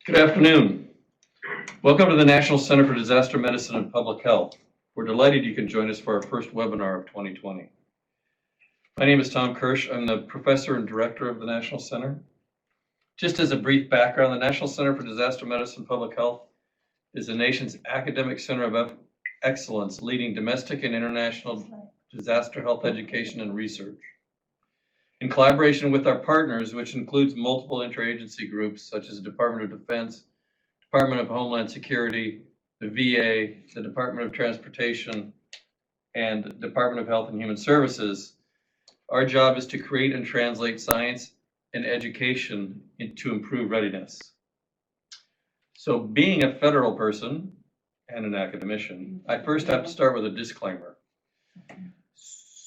Good afternoon. Welcome to the National Center for Disaster Medicine and Public Health. We're delighted you can join us for our first webinar of 2020. My name is Tom Kirsch. I'm the professor and director of the National Center. Just as a brief background, the National Center for Disaster Medicine and Public Health is the nation's academic center of excellence, leading domestic and international disaster health education and research. In collaboration with our partners, which includes multiple interagency groups such as the Department of Defense, Department of Homeland Security, the VA, the Department of Transportation, and Department of Health and Human Services, our job is to create and translate science and education to improve readiness. So being a federal person and an academician, I first have to start with a disclaimer,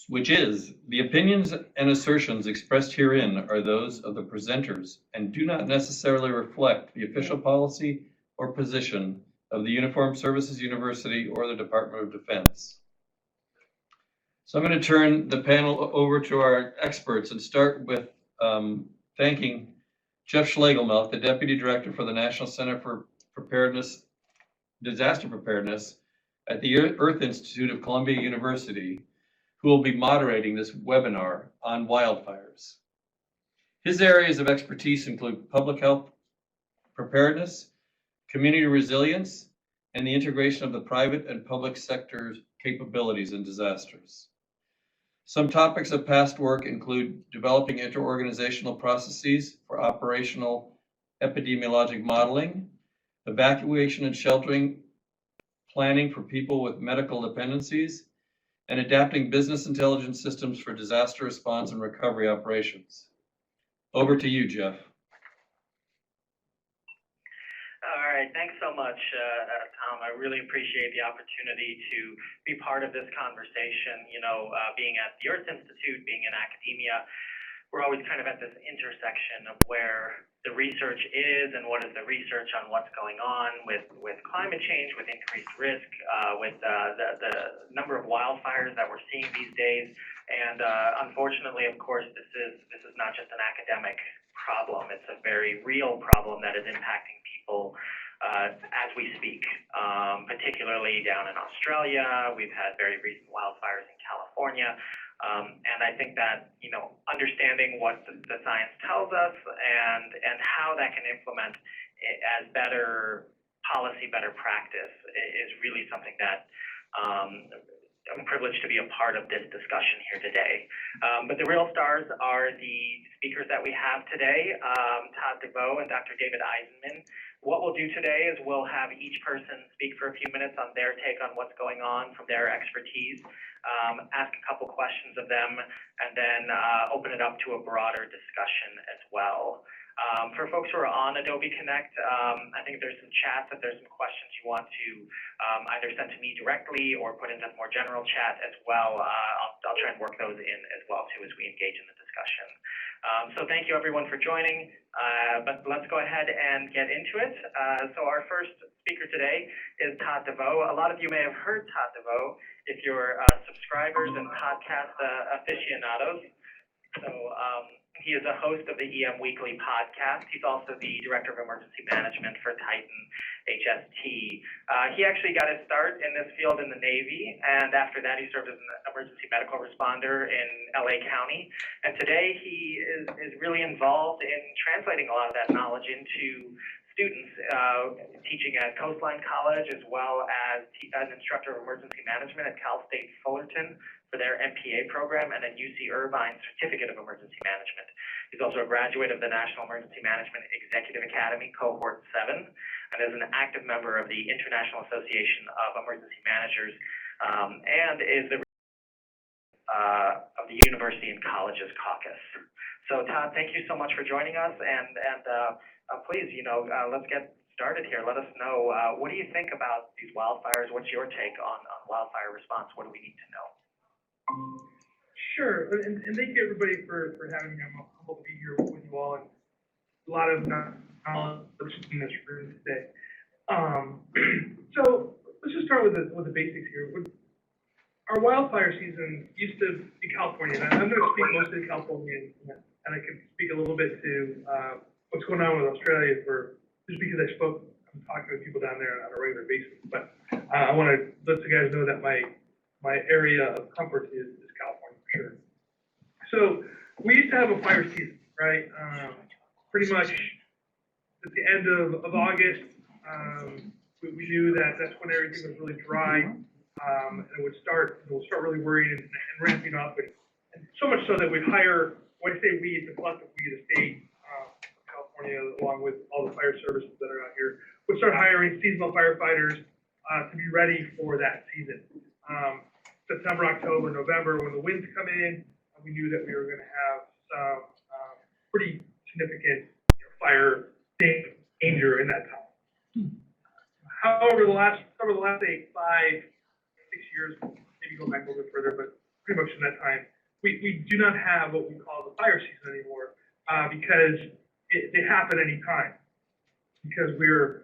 which is the opinions and assertions expressed herein are those of the presenters and do not necessarily reflect the official policy or position of the Uniformed Services University or the Department of Defense. So I'm going to turn the panel over to our experts and start with thanking Jeff Schlegelmilch, the Deputy Director for the National Center for Disaster Preparedness at the Earth Institute of Columbia University, who will be moderating this webinar on wildfires. His areas of expertise include public health preparedness, community resilience, and the integration of the private and public sector's capabilities in disasters. Some topics of past work include developing interorganizational processes for operational epidemiologic modeling, evacuation and sheltering planning for people with medical dependencies, and adapting business intelligence systems for disaster response and recovery operations. Over to you, Jeff. All right, thanks so much, Tom. I really appreciate the opportunity to be part of this conversation. You know, being at the Earth Institute, being in academia, we're always kind of at this intersection of where the research is and what is the research on what's going on with climate change, with increased risk, with the number of wildfires that we're seeing these days. And unfortunately, of course, this is not just an academic problem. It's a very real problem that is impacting people as we speak, particularly down in Australia. We've had very recent wildfires in California. And I think that, you know, understanding what the science tells us and how that can implement as better policy, better practice is really something that I'm privileged to be a part of this discussion here today. But the real stars are the speakers that we have today, Todd De Voe and Dr. David Eisenman. What we'll do today is we'll have each person speak for a few minutes on their take on what's going on from their expertise, ask a couple questions of them, and then open it up to a broader discussion as well. For folks who are on Adobe Connect, I think there's some chats. If there's some questions you want to either send to me directly or put into the more general chat as well, I'll try and work those in as well too as we engage in the discussion. So thank you everyone for joining, but let's go ahead and get into it. So our first speaker today is Todd De Voe. A lot of you may have heard Todd De Voe if you're subscribers and podcast aficionados. So he is a host of the EM Weekly podcast. He's also the Director of Emergency Management for Titan HST. He actually got his start in this field in the Navy, and after that he served as an emergency medical responder in LA County. And today he is really involved in translating a lot of that knowledge into students, teaching at Coastline College as well as an instructor of emergency management at Cal State Fullerton for their MPA program, and at UC Irvine Certificate of Emergency Management. He's also a graduate of the National Emergency Management Executive Academy, Cohort 7, and is an active member of the International Association of Emergency Managers, and is the of the University and Colleges Caucus. So Todd, thank you so much for joining us, and please, you know, let's get started here. Let us know, what do you think about these wildfires? What's your take on wildfire response? What do we need to know? Sure, and thank you everybody for having me. I'm humbled to be here with you all, and a lot of knowledge in this room today. So let's just start with the basics here. Our wildfire season used to be California, and I'm going to speak mostly to California, and I can speak a little bit to what's going on with Australia just because I you guys know that my area of comfort is California for sure. So we used to have a fire season, right? Pretty much at the end of August, we knew that that's when everything was really dry, and we'll start really worrying and ramping up, and so much so that we'd hire, when I say we, it's a collective we, the state of California, along with all the fire services that are out here, would start hiring seasonal firefighters to be ready for that season. September, October, November, when the winds come in, we knew that we were going to have some pretty significant fire danger in that time. However, the last say 5, 6 years, maybe go back a little bit further, but pretty much in that time, we do not have what we call the fire season anymore because they happen any time. Because we were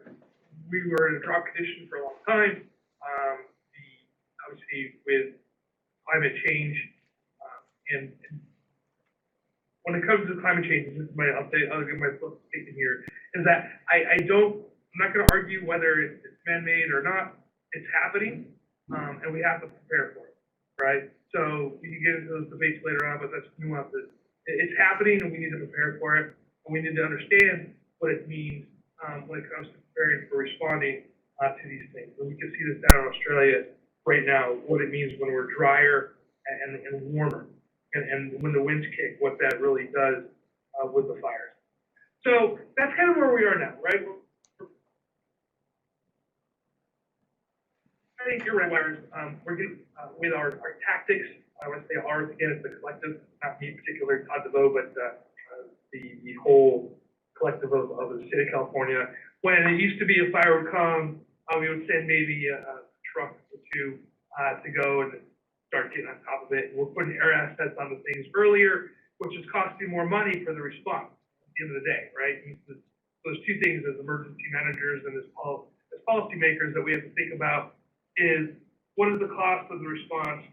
in a drought condition for a long time. Obviously with climate change, and when it comes to climate change, this is I'll give my statement here, is that I'm not going to argue whether it's man-made or not. It's happening, and we have to prepare for it, right? So we can get into those debates later on, but that's nuances. It's happening, and we need to prepare for it, and we need to understand what it means when it comes to preparing for responding to these things. And we can see this down in Australia right now, what it means when we're drier and warmer, and when the winds kick, what that really does with the fires. So that's kind of where we are now, right? I think you're right, Wires. We're getting with our tactics. I want to say ours again, it's the collective, not me in particular, Todd De Voe, but the whole collective of the state of California. When it used to be a fire would come, we would send maybe a truck or two to go and start getting on top of it. We're putting air assets on the things earlier, which is costing more money for the response at the end of the day, right? And those two things as emergency managers and as policymakers that we have to think about is what is the cost of the response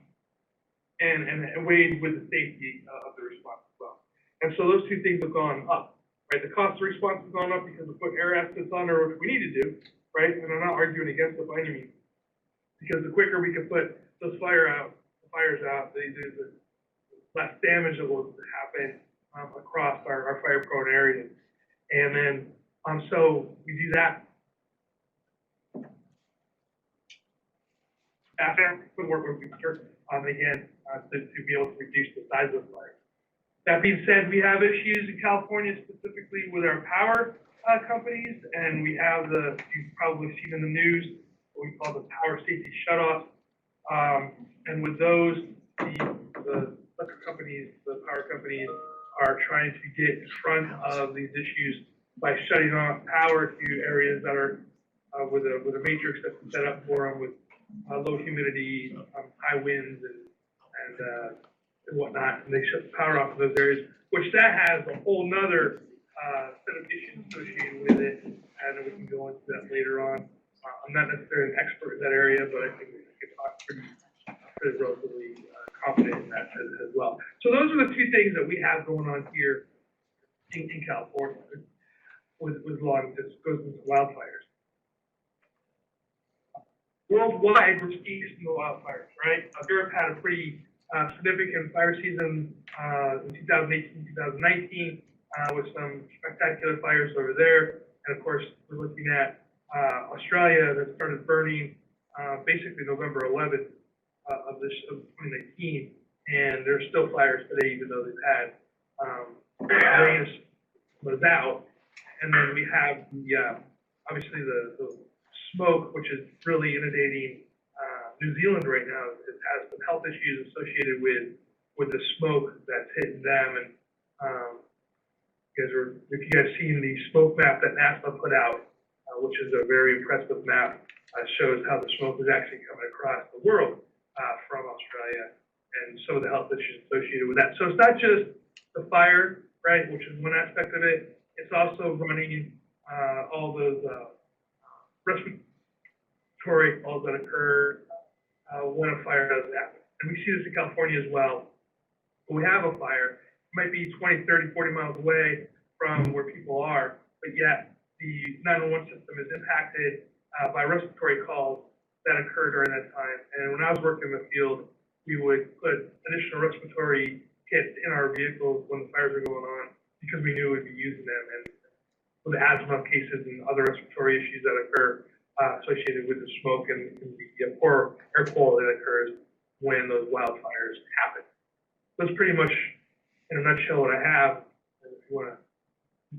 and weighed with the safety of the response as well. And so those two things have gone up, right? The cost of response has gone up because we're putting air assets on there, which we need to do, right? And I'm not arguing against it by any means, because the quicker we can put those fires out, the less damage that will happen across our fire-prone areas. And then, so we do that. After we work with research again to be able to reduce the size of the fire. That being said, we have issues in California specifically with our power companies, and we have you've probably seen in the news what we call the power safety shutoffs. And with those, the electric companies, the power companies are trying to get in front of these issues by shutting off power to areas that are with a matrix that's set up for them with low humidity, high winds, and whatnot, and they shut the power off in those areas, which that has a whole nother set of issues associated with it, and we can go into that later on. I'm not necessarily an expert in that area, but I think we can talk pretty relatively confident in that as well. So those are the two things that we have going on here in California with long this goes into wildfires. Worldwide, we're seeing the wildfires, right? Europe had a pretty significant fire season in 2018, 2019, with some spectacular fires over there. And of course, we're looking at Australia that started burning basically November 11th of 2019, and there's still fires today, even though they've had rain was out. And then we have obviously the smoke, which is really inundating New Zealand right now. It has some health issues associated with the smoke that's hitting them. And if you guys seen the smoke map that NASA put out, which is a very impressive map, shows how the smoke is actually coming across the world from Australia and some of the health issues associated with that. So it's not just the fire, right, which is one aspect of it. It's also running all those respiratory calls that occur when a fire does happen. And we see this in California as well. When we have a fire, it might be 20, 30, 40 miles away from where people are, but yet the 911 system is impacted by respiratory calls that occurred during that time. And when I was working in the field, we would put additional respiratory kits in our vehicles when the fires were going on because we knew we'd be using them. And with the asthma cases and other respiratory issues that occur associated with the smoke and the poor air quality that occurs when those wildfires happen. That's pretty much, in a nutshell, what I have. And if you want to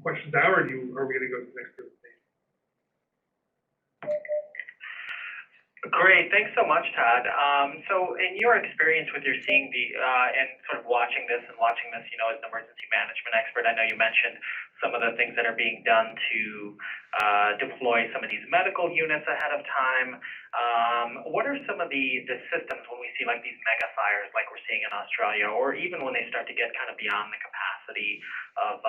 questions now, or are we going to go to the next presentation? Great, thanks so much, Todd. So in your experience with your seeing the, and sort of watching this, you know, as an emergency management expert, I know you mentioned some of the things that are being done to deploy some of these medical units ahead of time. What are some of the systems when we see like these mega fires like we're seeing in Australia, or even when they start to get kind of beyond the capacity of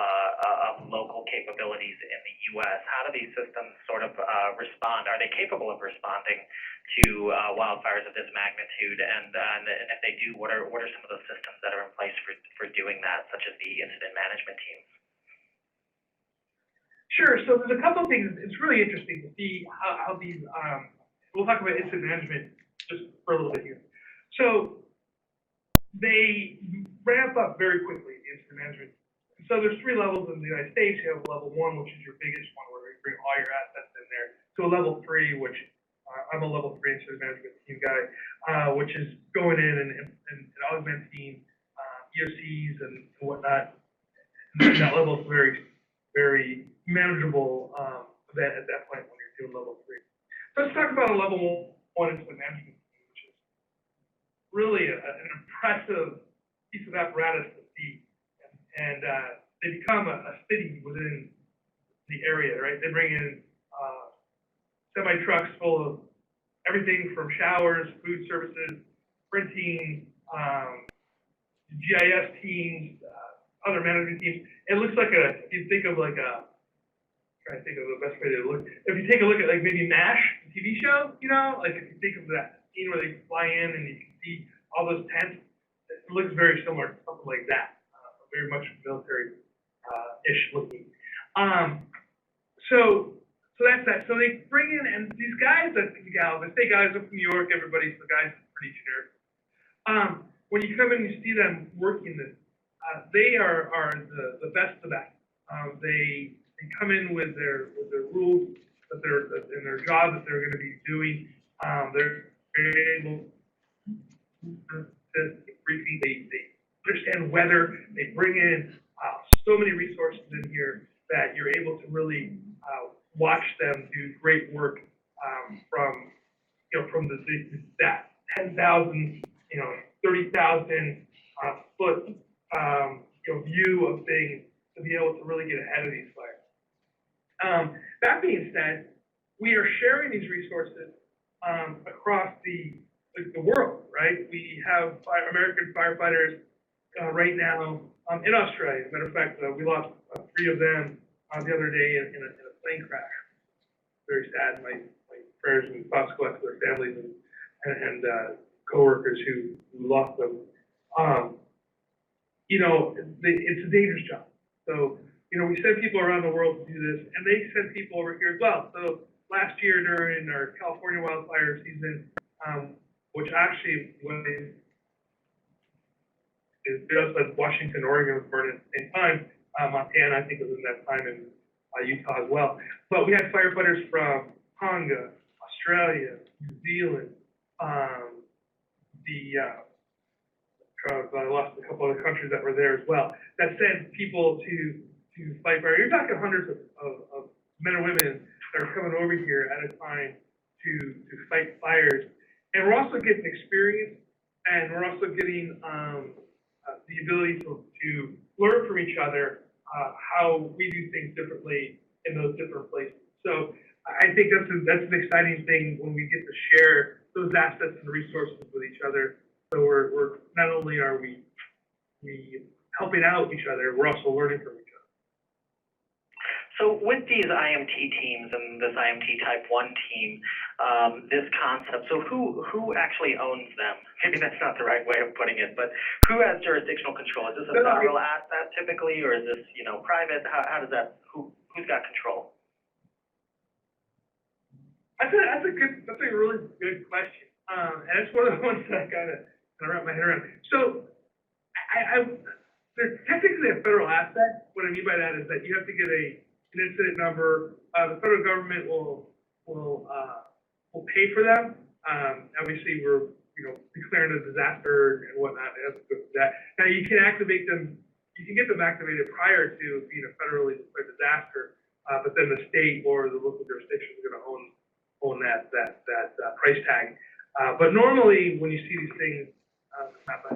local capabilities in the U.S.? How do these systems sort of respond? Are they capable of responding to wildfires of this magnitude? And if they do, what are some of the systems that are in place for doing that, such as the incident management teams? Sure. So there's a couple of things. It's really interesting to see how these. We'll talk about incident management just for a little bit here. So they ramp up very quickly, the incident management. So there's 3 levels in the United States. You have level 1, which is your biggest one, where you bring all your assets in there, to a level 3, which I'm a level 3 incident management team guy, which is going in and augmenting EOCs and whatnot. And that level is very manageable event at that point when you're doing level 3. So let's talk about a level 1 incident management team, which is really an impressive piece of apparatus to see. And they become a city within the area, right? They bring in semi-trucks full of everything from showers, food services, printing, GIS teams, other management teams. It looks like if you think of like trying to think of the best way to look. If you take a look at like maybe MASH, the TV show, you know, like if you think of that scene where they fly in and you can see all those tents, it looks very similar to something like that. Very much military-ish looking. So that's that. So they bring in, and these guys and gals, I say guys, I'm from New York, everybody, so guys is pretty generic. When you come in and you see them working this, they are the best of that. They come in with their rules that they're in their job that they're going to be doing. They're able to briefing. They understand weather. They bring in so many resources in here that you're able to really watch them do great work from that 10,000, 30,000 foot view of things to be able to really get ahead of these fires. That being said, we are sharing these resources across the world, right? We have American firefighters right now in Australia. As a matter of fact, we lost 3 of them the other day in a plane crash. Very sad. My prayers and thoughts go out to their families and coworkers who lost them. It's a dangerous job. So, we send people around the world to do this, and they send people over here as well. So last year during our California wildfire season, which actually is just as Washington, Oregon was burning at the same time. Montana, I think, was in that time, and Utah as well. But we had firefighters from Tonga, Australia, New Zealand, I lost a couple other countries that were there as well, that sent people to fight fire. You're talking hundreds of men and women that are coming over here at a time to fight fires. And we're also getting experience, and we're also getting the ability to learn from each other how we do things differently in those different places. So I think that's an exciting thing when we get to share those assets and resources with each other. So we're not only are we helping out each other, we're also learning from each other. So with these IMT teams and this IMT Type 1 team, this concept, so who actually owns them? Maybe that's not the right way of putting it, but who has jurisdictional control? Is this a federal asset typically, or is this, private? How does that, who's got control? That's that's a really good question. And it's one of the ones that I kind of wrap my head around. So there's technically a federal aspect. What I mean by that is that you have to get an incident number. The federal government will pay for them. Obviously, we're declaring a disaster and whatnot. They have to go through that. Now you can activate them. You can get them activated prior to being a federally declared disaster, but then the state or the local jurisdiction is going to own that price tag. But normally, when you see these things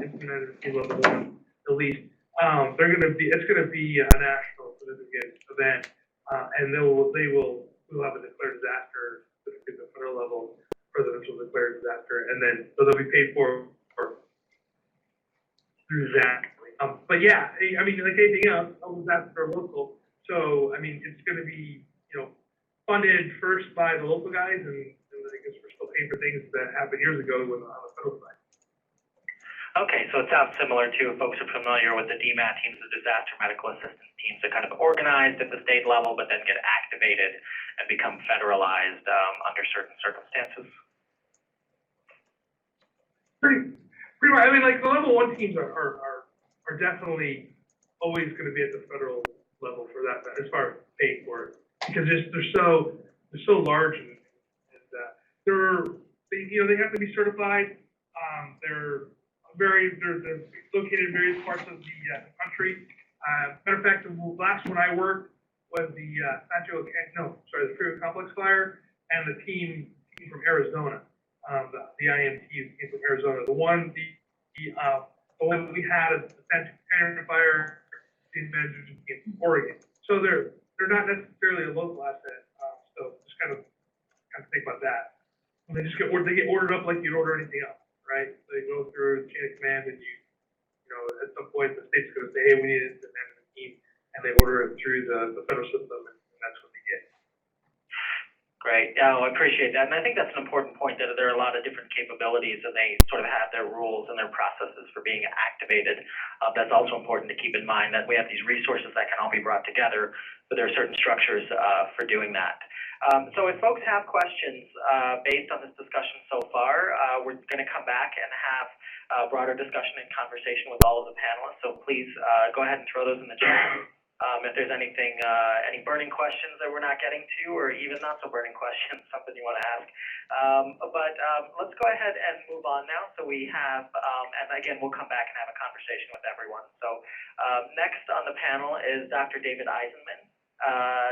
implemented at level 1, at least, it's going to be a national significant event, and we'll have a declared disaster at the federal level, presidential declared disaster, and then so they'll be paid for through that. But yeah, I mean, like anything else, all disasters are local, so I mean, it's going to be funded first by the local guys, and I guess we're still paying for things that happened years ago on the federal side. Okay, so it sounds similar to, if folks are familiar with the DMAT teams, the disaster medical assistance teams, that kind of organized at the state level, but then get activated and become federalized under certain circumstances. Pretty much. I mean, like the level 1 teams are definitely always going to be at the federal level for that, as far as paying for it, because they're so large and they have to be certified. They're located in various parts of the country. Matter of fact, the last one I worked was the the Freeway Complex fire, and the team from Arizona, the IMT came from Arizona. The one we had at the Santa Fire team managers came from Oregon. So they're not necessarily a local asset. So just kind of think about that. And they get ordered up like you'd order anything else, right? So they go through the chain of command, and at some point the state's going to say, hey, we need an incident management team, and they order it through the federal system, and that's what they get. Great. Yeah, I appreciate that. And I think that's an important point, that there are a lot of different capabilities, and they sort of have their rules and their processes for being activated. That's also important to keep in mind, that we have these resources that can all be brought together, but there are certain structures for doing that. So if folks have questions based on this discussion so far, we're going to come back and have a broader discussion and conversation with all of the panelists. So please go ahead and throw those in the chat. If there's anything, any burning questions that we're not getting to, or even not so burning questions, something you want to ask. But let's go ahead and move on now. So we have, and again, we'll come back and have a conversation with everyone. So next on the panel is Dr. David Eisenman.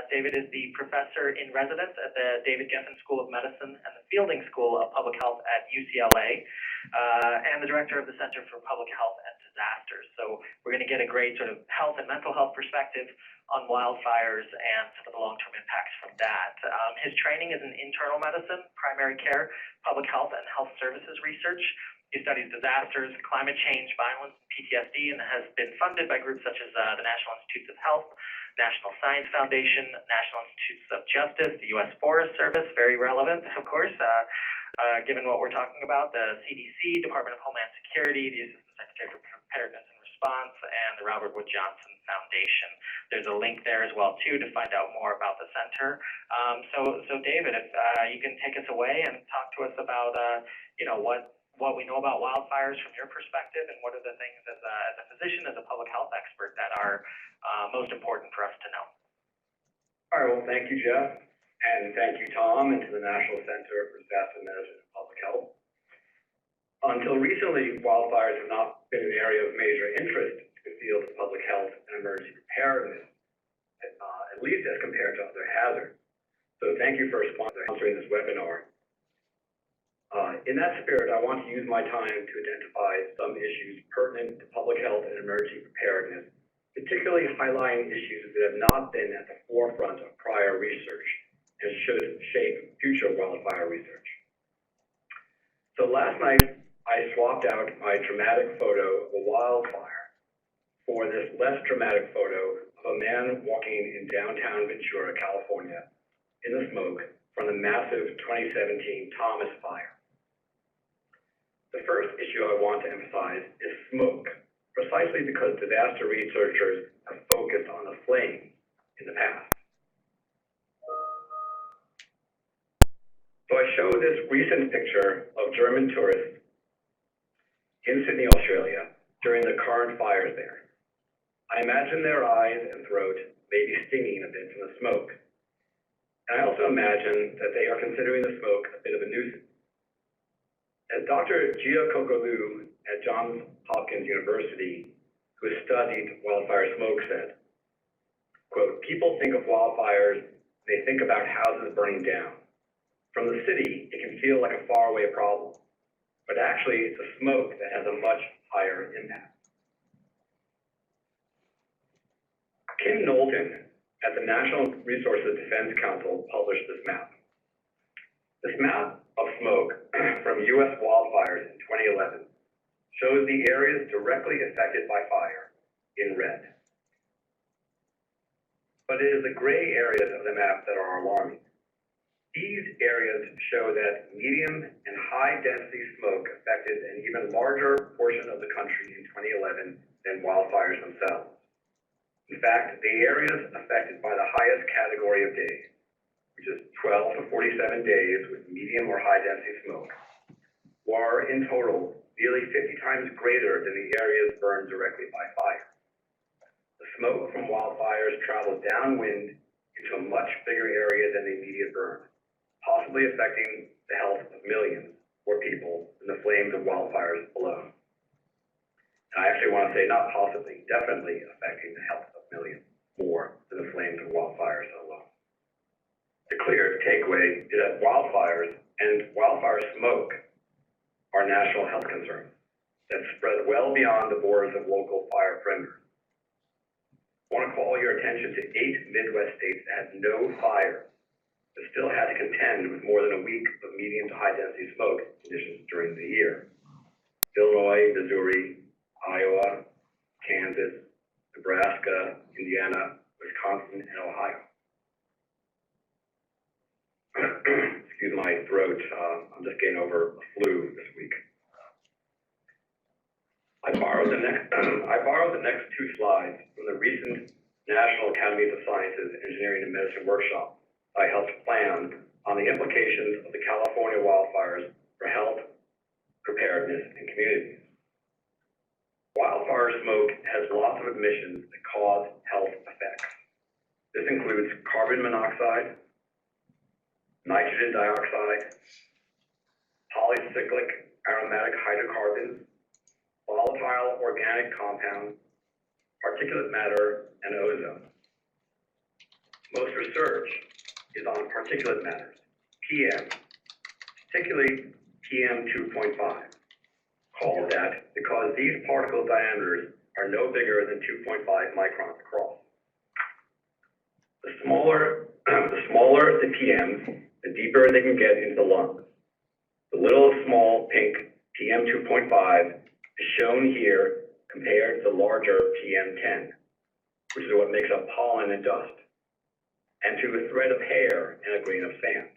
David is the professor in residence at the David Geffen School of Medicine and the Fielding School of Public Health at UCLA, and the director of the Center for Public Health and Disasters. So we're going to get a great sort of health and mental health perspective on wildfires and some of the long-term impacts from that. His training is in internal medicine, primary care, public health, and health services research. He studies disasters, climate change, violence, and PTSD, and has been funded by groups such as the National Institutes of Health, National Science Foundation, National Institutes of Justice, the U.S. Forest Service, very relevant, of course, given what we're talking about, the CDC, Department of Homeland Security, the Assistant Secretary for Preparedness and Response, and the Robert Wood Johnson Foundation. There's a link there as well, too, to find out more about the center. So David, if you can take us away and talk to us about, what we know about wildfires from your perspective, and what are the things as a physician, as a public health expert, that are most important for us to know. All right, well, thank you, Jeff, and thank you, Tom, and to the National Center for Disaster Medicine and Public Health. Until recently, wildfires have not been an area of major interest to the field of public health and emergency preparedness, at least as compared to other hazards. So thank you for sponsoring this webinar. In that spirit, I want to use my time to identify some issues pertinent to public health and emergency preparedness, particularly highlighting issues that have not been at the forefront of prior research and should shape future wildfire research. So last night, I swapped out my dramatic photo of a wildfire for this less dramatic photo of a man walking in downtown Ventura, California, in the smoke from the massive 2017 Thomas Fire. The first issue I want to emphasize is smoke, precisely because disaster researchers have focused on the flames in the past. So I show this recent picture of German tourists in Sydney, Australia, during the current fires there. I imagine their eyes and throat may be stinging a bit from the smoke. And I also imagine that they are considering the smoke a bit of a nuisance. As Dr. Gia Kokolu at Johns Hopkins University, who studied wildfire smoke, said, quote, "People think of wildfires, they think about houses burning down. From the city, it can feel like a faraway problem, but actually it's the smoke that has a much higher impact." Kim Knowlton at the National Resources Defense Council published this map. This map of smoke from U.S. wildfires in 2011 shows the areas directly affected by fire in red. But it is the gray areas of the map that are alarming. These areas show that medium and high density smoke affected an even larger portion of the country in 2011 than wildfires themselves. In fact, the areas affected by the highest category of days, which is 12 to 47 days with medium or high density smoke, were in total nearly 50 times greater than the areas burned directly by fire. The smoke from wildfires traveled downwind into a much bigger area than the immediate burn, possibly affecting the health of millions more people than the flames of wildfires alone. And I actually want to say not possibly, definitely affecting the health of millions more than the flames of wildfires alone. The clear takeaway is that wildfires and wildfire smoke are national health concerns that spread well beyond the borders of local fire perimeters. I want to call your attention to 8 Midwest states that had no fire, but still had to contend with more than a week of medium to high density smoke conditions during the year. Illinois, Missouri, Iowa, Kansas, Nebraska, Indiana, Wisconsin, and Ohio. Excuse my throat, I'm just getting over a flu this week. I borrowed the next 2 slides from the recent National Academies of Sciences, Engineering, and Medicine workshop I helped plan on the implications of the California wildfires for health, preparedness, and communities. Wildfire smoke has lots of emissions that cause health effects. This includes carbon monoxide, nitrogen dioxide, polycyclic aromatic hydrocarbons, volatile organic compounds, particulate matter, and ozone. Most research is on particulate matters, PM, particularly PM 2.5, called that because these particle diameters are no bigger than 2.5 microns across. The smaller the PMs, the deeper they can get into the lungs. The little small pink PM 2.5 is shown here compared to the larger PM10, which is what makes up pollen and dust, and to a thread of hair and a grain of sand.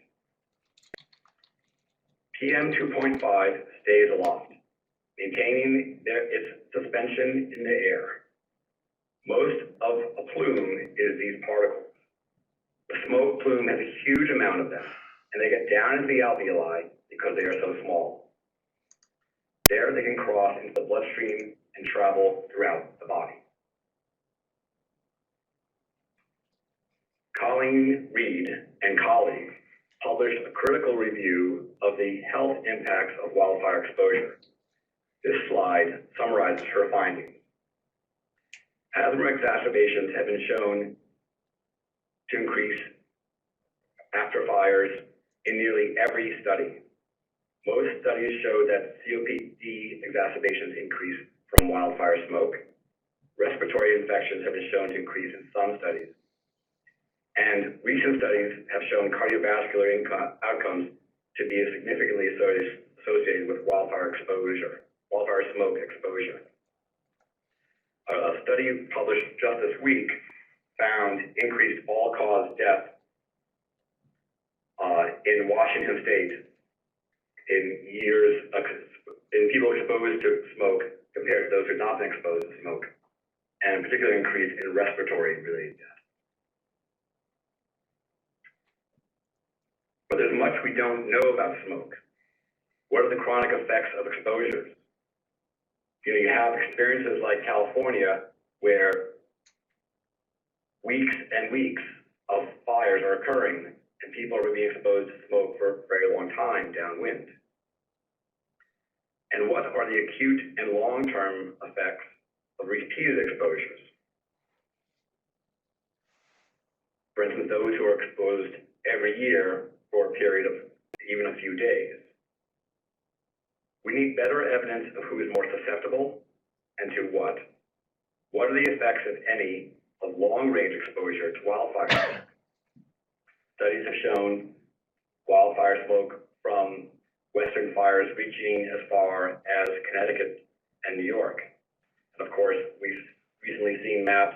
PM 2.5 stays aloft, maintaining its suspension in the air. Most of a plume is these particles. The smoke plume has a huge amount of them, and they get down into the alveoli because they are so small. There they can cross into the bloodstream and travel throughout the body. Colleen Reed and colleagues published a critical review of the health impacts of wildfire exposure. This slide summarizes her findings. Asthma exacerbations have been shown to increase after fires in nearly every study. Most studies show that COPD exacerbations increase from wildfire smoke. Respiratory infections have been shown to increase in some studies. And recent studies have shown cardiovascular outcomes to be significantly associated with wildfire smoke exposure. A study published just this week found increased all-cause death in Washington State in people exposed to smoke compared to those who have not been exposed to smoke, and a particular increase in respiratory-related death. But there's much we don't know about smoke. What are the chronic effects of exposures? You have experiences like California where weeks and weeks of fires are occurring and people are being exposed to smoke for a very long time downwind. And what are the acute and long-term effects of repeated exposures? For instance, those who are exposed every year for a period of even a few days. We need better evidence of who is more susceptible and to what. What are the effects, if any, of long-range exposure to wildfire? Studies have shown wildfire smoke from western fires reaching as far as Connecticut and New York. And of course, we've recently seen maps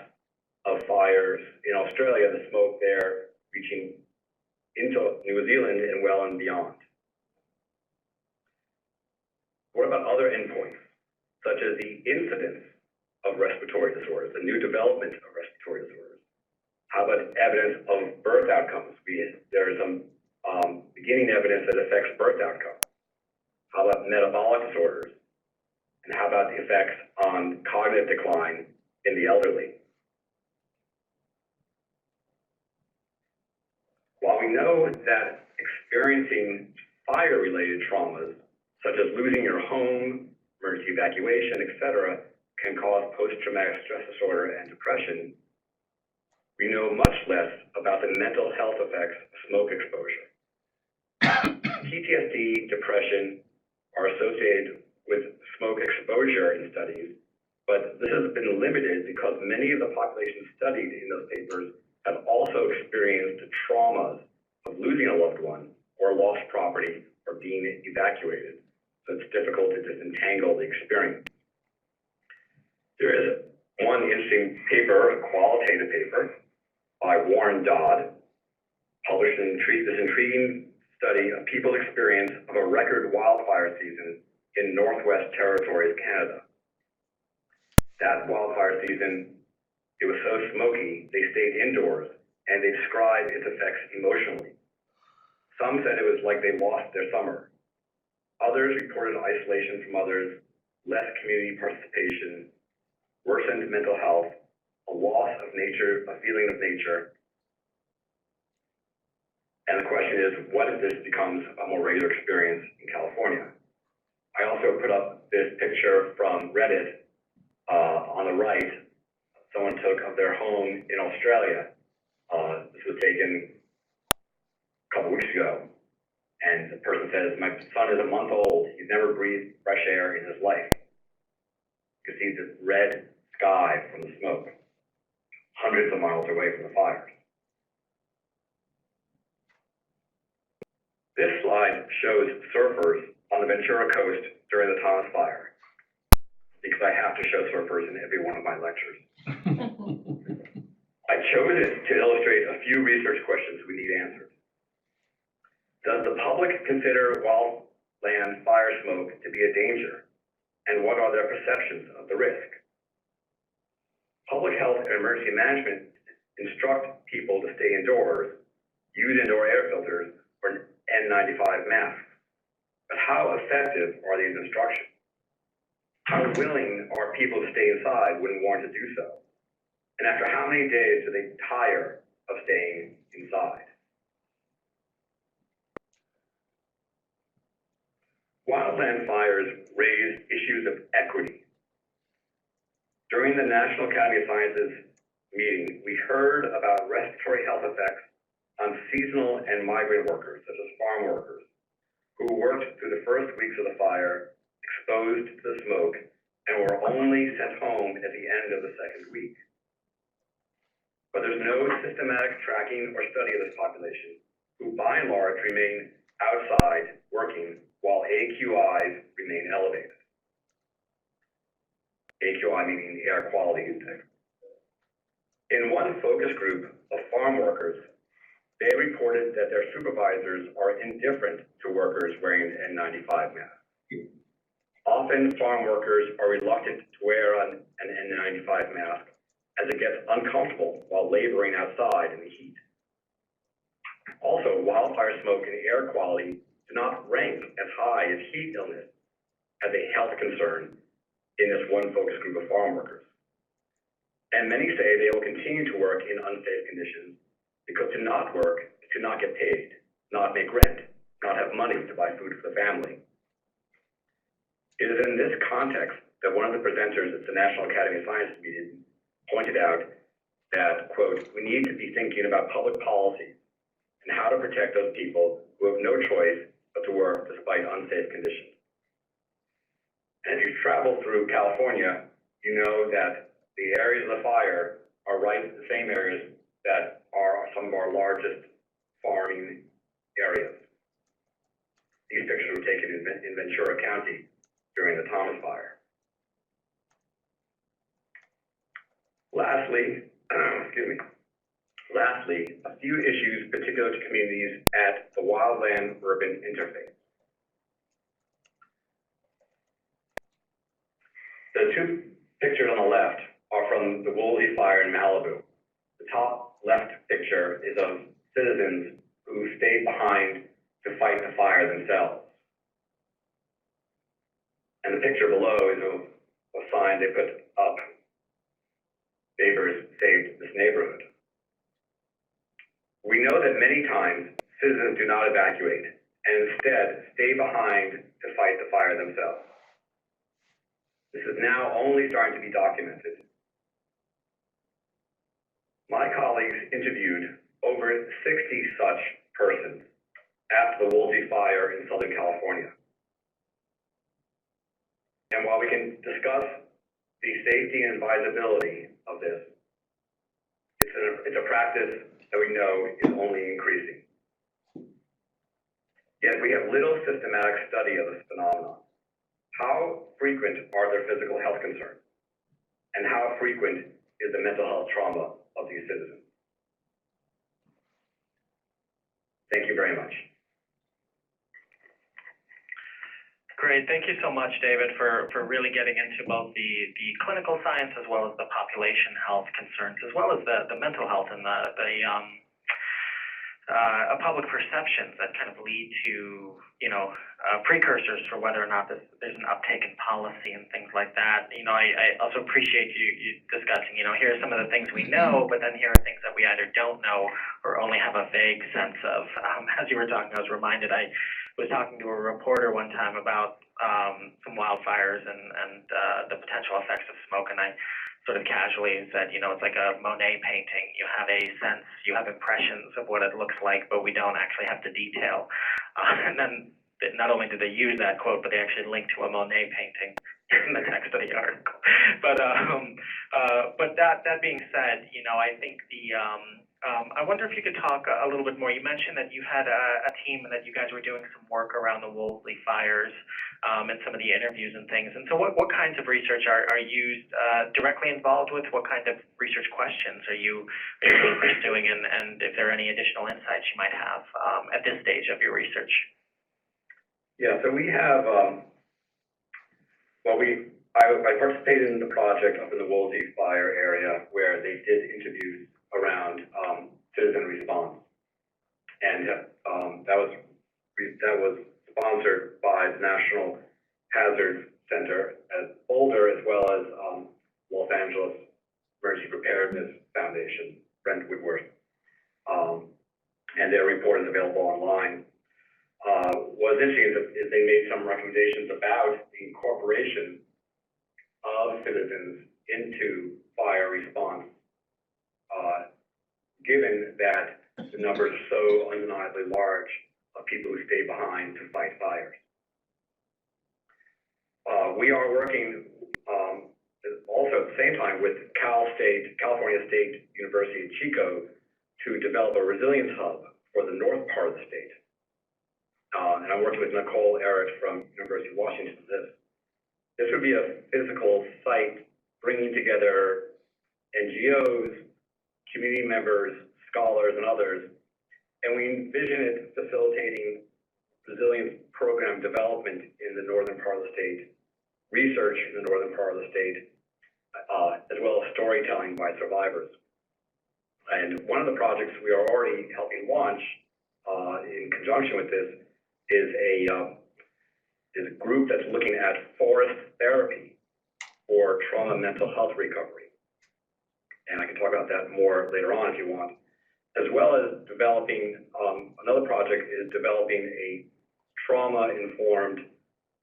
of fires in Australia, the smoke there reaching into New Zealand and well and beyond. What about other endpoints, such as the incidence of respiratory disorders, the new development of respiratory disorders? How about evidence of birth outcomes? There is some beginning evidence that affects birth outcomes. How about metabolic disorders? And how about the effects on cognitive decline in the elderly? While we know that experiencing fire-related traumas, such as losing your home, emergency evacuation, etc., can cause post-traumatic stress disorder and depression, we know much less about the mental health effects of smoke exposure. PTSD, depression are associated with smoke exposure in studies, but this has been limited because many of the populations studied in those papers have also experienced the traumas of losing a loved one or lost property or being evacuated. So it's difficult to disentangle the experience. There is one interesting paper, a qualitative paper, by Warren Dodd, published in this intriguing study of people's experience of a record wildfire season in Northwest Territories, Canada. That wildfire season, it was so smoky, they stayed indoors, and they described its effects emotionally. Some said it was like they lost their summer. Others reported isolation from others, less community participation, worsened mental health, a loss of nature, a feeling of nature. And the question is, what if this becomes a more regular experience in California? I also put up this picture from Reddit on the right. Someone took of their home in Australia. This was taken a couple weeks ago. And the person says, my son is a month old. He's never breathed fresh air in his life. You can see the red sky from the smoke, hundreds of miles away from the fires. This slide shows surfers on the Ventura Coast during the Thomas Fire, because I have to show surfers in every one of my lectures. I chose it to illustrate a few research questions we need answered. Does the public consider wildland fire smoke to be a danger? And what are their perceptions of the risk? Public health and emergency management instruct people to stay indoors, use indoor air filters, or N95 masks. But how effective are these instructions? How willing are people to stay inside when warned to do so? And after how many days do they tire of staying inside? Wildland fires raise issues of equity. During the National Academy of Sciences meeting, we heard about respiratory health effects on seasonal and migrant workers, such as farm workers, who worked through the first weeks of the fire, exposed to the smoke, and were only sent home at the end of the second week. But there's no systematic tracking or study of this population, who by and large remain outside working while AQIs remain elevated. AQI meaning air quality index. In one focus group of farm workers, they reported that their supervisors are indifferent to workers wearing N95 masks. Often farm workers are reluctant to wear an N95 mask as it gets uncomfortable while laboring outside in the heat. Also, wildfire smoke and air quality do not rank as high as heat illness as a health concern in this one focus group of farm workers. And many say they will continue to work in unsafe conditions because to not work is to not get paid, not make rent, not have money to buy food for the family. It is in this context that one of the presenters at the National Academy of Sciences meeting pointed out that, quote, we need to be thinking about public policy and how to protect those people who have no choice but to work despite unsafe conditions. And if you travel through California, you know that the areas of the fire are right the same areas that are some of our largest farming areas. These pictures were taken in Ventura County during the Thomas Fire. Lastly, a few issues particular to communities at the wildland-urban interface. The two pictures on the left are from the Woolsey Fire in Malibu. The top left picture is of citizens who stayed behind to fight the fire themselves. And the picture below is a sign they put up, neighbors saved this neighborhood. We know that many times citizens do not evacuate and instead stay behind to fight the fire themselves. This is now only starting to be documented. My colleagues interviewed over 60 such persons after the Woolsey Fire in Southern California. And while we can discuss the safety and advisability of this, it's a practice that we know is only increasing. Yet we have little systematic study of this phenomenon. How frequent are their physical health concerns? And how frequent is the mental health trauma of these citizens? Thank you very much. Great. Thank you so much, David, for really getting into both the clinical science as well as the population health concerns, as well as the mental health and the public perceptions that kind of lead to, precursors for whether or not there's an uptake in policy and things like that. I also appreciate you discussing, here are some of the things we know, but then here are things that we either don't know or only have a vague sense of. As you were talking, I was reminded, I was talking to a reporter one time about some wildfires and the potential effects of smoke, and I sort of casually said, it's like a Monet painting. You have a sense, you have impressions of what it looks like, but we don't actually have the detail. And then not only did they use that quote, but they actually linked to a Monet painting in the text of the article. But that being said, I think I wonder if you could talk a little bit more. You mentioned that you had a team and that you guys were doing some work around the Woolsey fires and some of the interviews and things. And so what kinds of research are you directly involved with? What kind of research questions are you pursuing? And if there are any additional insights you might have at this stage of your research? Yeah, so we have, I participated in the project up in the Woolsey Fire area where they did interviews around citizen response, and that was sponsored by the National Hazard Center at Boulder, as well as Los Angeles Emergency Preparedness Foundation, Brent Woodworth, and their report is available online. What's interesting is they made some recommendations about the incorporation of citizens into fire response, given that the numbers are so undeniably large of people who stay behind to fight fires. We are working also at the same time with California State University in Chico to develop a resilience hub for the north part of the state. And I'm working with Nicole Eric from University of Washington. This would be a physical site bringing together NGOs, community members, scholars, and others. And we envision it facilitating resilience program development in the northern part of the state, research in the northern part of the state, as well as storytelling by survivors. And one of the projects we are already helping launch in conjunction with this, is a group that's looking at forest therapy for trauma mental health recovery. And I can talk about that more later on if you want. As well as developing, another project is developing a trauma-informed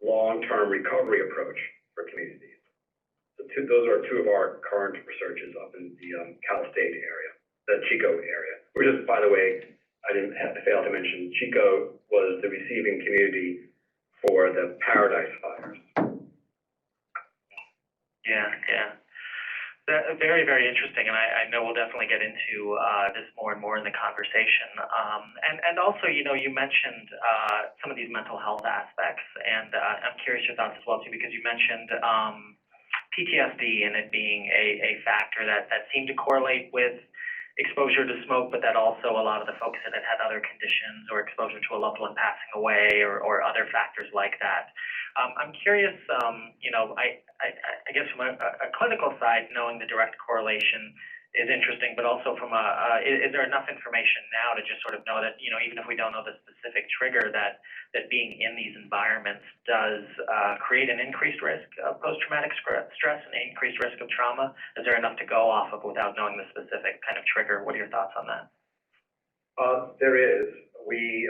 long-term recovery approach for communities. So those are two of our current researches up in the Cal State area, the Chico area, which is, by the way, I didn't have to fail to mention, Chico was the receiving community for the Paradise fires. Yeah. Very, very interesting, and I know we'll definitely get into this more and more in the conversation. And also, you mentioned some of these mental health aspects, and I'm curious your thoughts as well too, because you mentioned PTSD and it being a factor that seemed to correlate with exposure to smoke, but that also a lot of the folks that had other conditions or exposure to a loved one passing away or other factors like that. I'm curious, I guess from a clinical side, knowing the direct correlation is interesting, but also from is there enough information now to just sort of know that, even if we don't know the specific trigger, that being in these environments does create an increased risk of post-traumatic stress and increased risk of trauma? Is there enough to go off of without knowing the specific kind of trigger? What are your thoughts on that? There is. We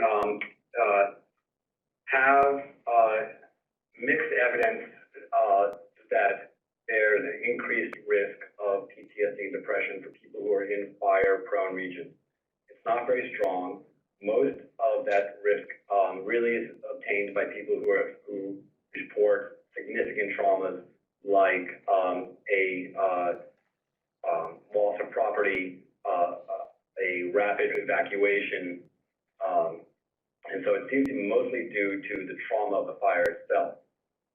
have mixed evidence that there's an increased risk of PTSD and depression for people who are in fire-prone regions. It's not very strong. Most of that risk really is obtained by people who report significant traumas like loss of property, a rapid evacuation, and so it seems to be mostly due to the trauma of the fire itself.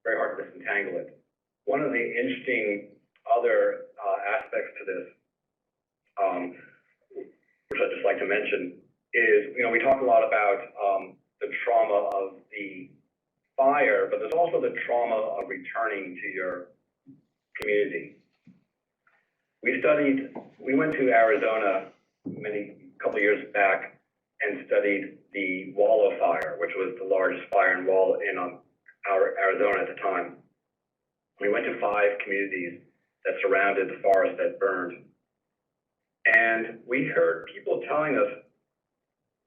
Very hard to disentangle it. One of the interesting other aspects to this, which I'd just like to mention, is, we talk a lot about the trauma of the fire, but there's also the trauma of returning to your community. We went to Arizona a couple of years back and studied the Wildfire, which was the largest fire in Arizona at the time. We went to 5 communities that surrounded the forest that burned. And we heard people telling us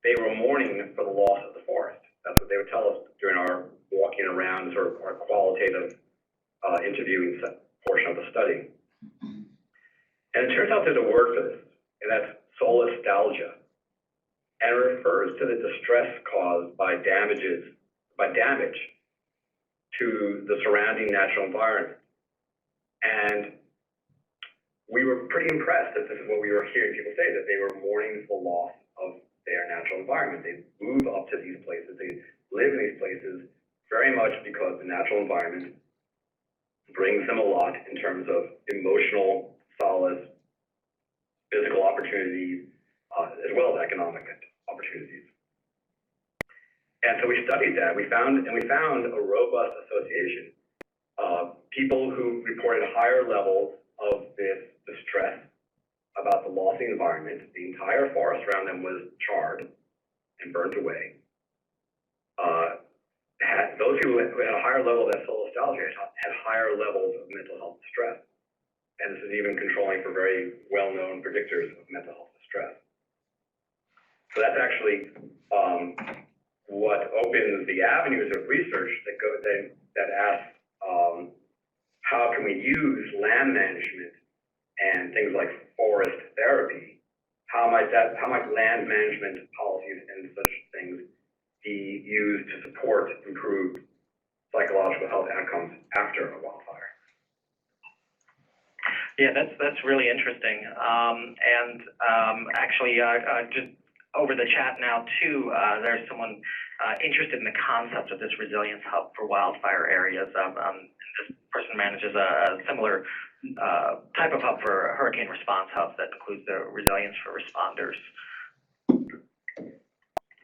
they were mourning for the loss of the forest. That's what they would tell us during our walking around, sort of our qualitative interviewing portion of the study. And it turns out there's a word for this, and that's solastalgia. And it refers to the distress caused by damage to the surrounding natural environment. And we were pretty impressed that this is what we were hearing people say, that they were mourning the loss of their natural environment. They move up to these places, they live in these places very much because the natural environment brings them a lot in terms of emotional solace, physical opportunities, as well as economic opportunities. And so we studied that. We found a robust association of people who reported higher levels of this distress about the loss of the environment. The entire forest around them was charred and burnt away. Those people who had a higher level of that solastalgia had higher levels of mental health distress. And this is even controlling for very well-known predictors of mental health distress. So that's actually what opens the avenues of research that ask how can we use land management and things like forest therapy? How might land management policies and such things be used to support improved psychological health outcomes after a wildfire? Yeah, that's really interesting. Actually, just over the chat now too, there's someone interested in the concept of this resilience hub for wildfire areas. This person manages a similar type of hub for hurricane response hubs that includes the resilience for responders.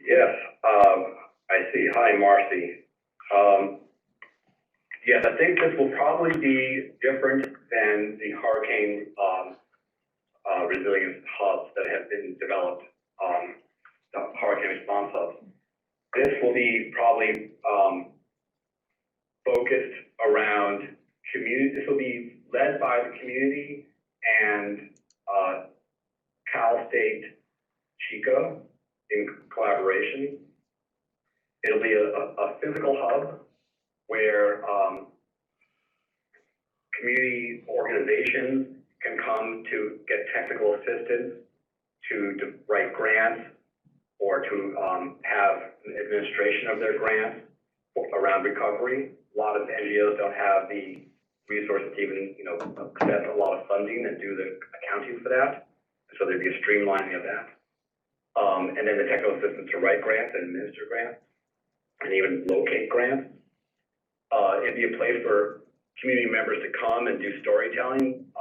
Yes, I see. Hi, Marcy. Yes, I think this will probably be different than the hurricane resilience hubs that have been developed. hurricane response hubs. This will be probably focused around community. This will be led by the community and Cal State Chico in collaboration. It'll be a physical hub where community organizations can come to get technical assistance, to write grants, or to have an administration of their grants around recovery. A lot of NGOs don't have the resources to even, accept a lot of funding and do the accounting for that. So there'd be a streamlining of that. And then the technical assistance to write grants and administer grants, and even locate grants. It'd be a place for community members to come and do storytelling.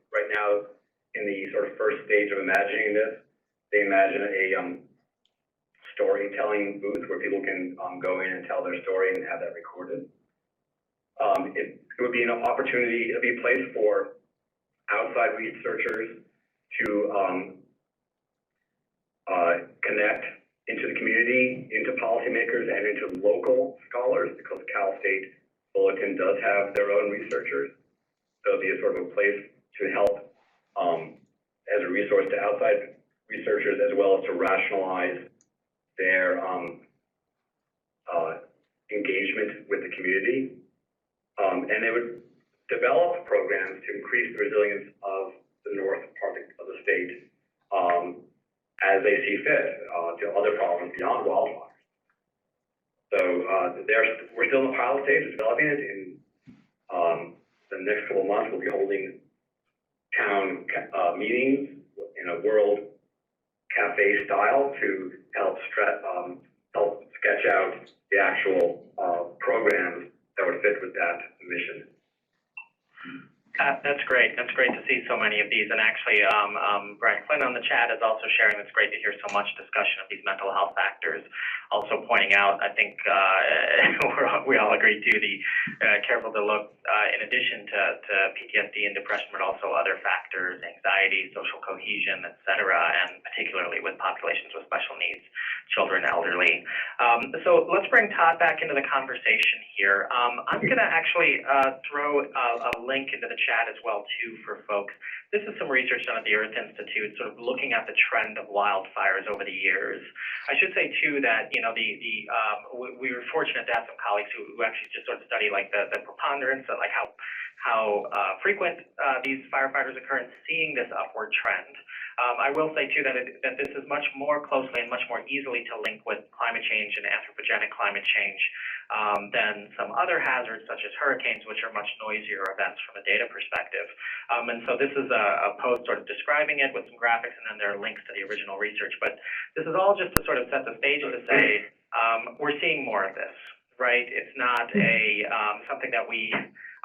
Right now, in the sort of first stage of imagining this, they imagine a storytelling booth where people can go in and tell their story and have that recorded. It would be an opportunity, it would be a place for outside researchers to connect into the community, into policymakers, and into local scholars, because Cal State Bulletin does have their own researchers. So it'll be a sort of a place to help as a resource to outside researchers, as well as to rationalize their engagement with the community. And they would develop programs to increase the resilience of the north part of the state as they see fit to other problems beyond wildfires. So we're still in the pilot stage of developing it. In the next couple of months, we'll be holding town meetings in a World Cafe style to help sketch out the actual programs that would fit with that mission. That's great. That's great to see so many of these. And actually, Brian Flynn on the chat is also sharing. It's great to hear so much discussion of these mental health factors. Also pointing out, I think we all agree too, the careful to look in addition to PTSD and depression, but also other factors, anxiety, social cohesion, et cetera, and particularly with populations with special needs, children, elderly. So let's bring Todd back into the conversation here. I'm going to actually throw a link into the chat as well too for folks. This is some research done at the Earth Institute, sort of looking at the trend of wildfires over the years. I should say too that we were fortunate to have some colleagues who actually just sort of study like the preponderance of like how frequent these firefighters occur, and seeing this upward trend. I will say too that this is much more closely and much more easily to link with climate change and anthropogenic climate change than some other hazards such as hurricanes, which are much noisier events from a data perspective. And so this is a post sort of describing it with some graphics, and then there are links to the original research. But this is all just to sort of set the stage to say we're seeing more of this, right? It's not something that we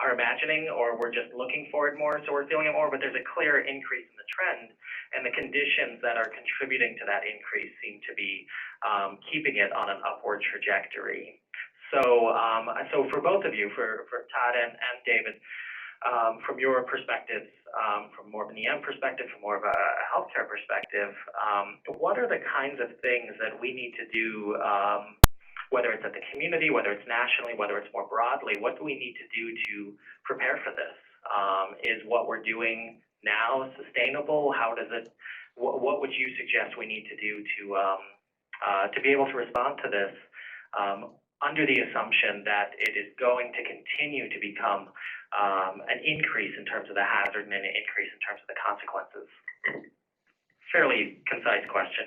are imagining or we're just looking for it more, so we're feeling it more, but there's a clear increase in the trend, and the conditions that are contributing to that increase seem to be keeping it on an upward trajectory. So for both of you, for Todd and David, from your perspectives, from more of an EM perspective, from more of a healthcare perspective, what are the kinds of things that we need to do, whether it's at the community, whether it's nationally, whether it's more broadly, what do we need to do to prepare for this? Is what we're doing now sustainable? What would you suggest we need to do to be able to respond to this under the assumption that it is going to continue to become an increase in terms of the hazard and an increase in terms of the consequences? Fairly concise question.